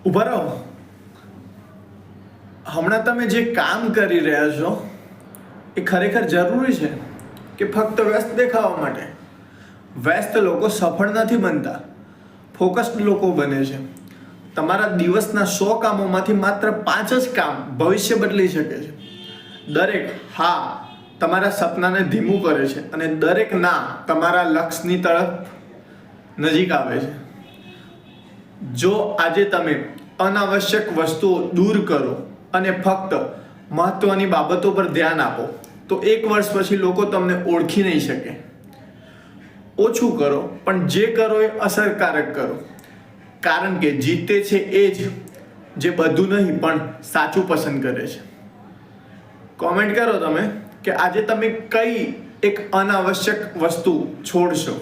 ઊભા રહો. હમણાં તમે જે કામ કરી રહ્યા છો એ ખરેખર જરૂરી છે કે ફક્ત વ્યસ્ત દેખાવા માટે? વ્યસ્ત લોકો સફળ નથી બનતા, ફોકસ્ડ લોકો બને છે. તમારા દિવસના 100 કામોમાંથી માત્ર 5 જ કામ ભવિષ્ય બદલી શકે છે. દરેક હા તમારા સપનાને ધીમું કરે છે અને દરેક ના તમારા લક્ષ્યની તરફ નજીક આવે છે. જો આજે તમે અનાવશ્યક વસ્તુઓ દૂર કરો અને ફક્ત મહત્વની બાબતો પર ધ્યાન આપો તો 1 વર્ષ પછી લોકો તમને ઓળખી નહીં શકે. ઓછું કરો, પણ જે કરો એ અસરકારક કરો, કારણ કે જીતે છે એ જ જે બધું નહીં પણ સાચું પસંદ કરે છે. કોમેન્ટ કરો તમે કે આજે તમે કઈ એક અનાવશ્યક વસ્તુ છોડશો.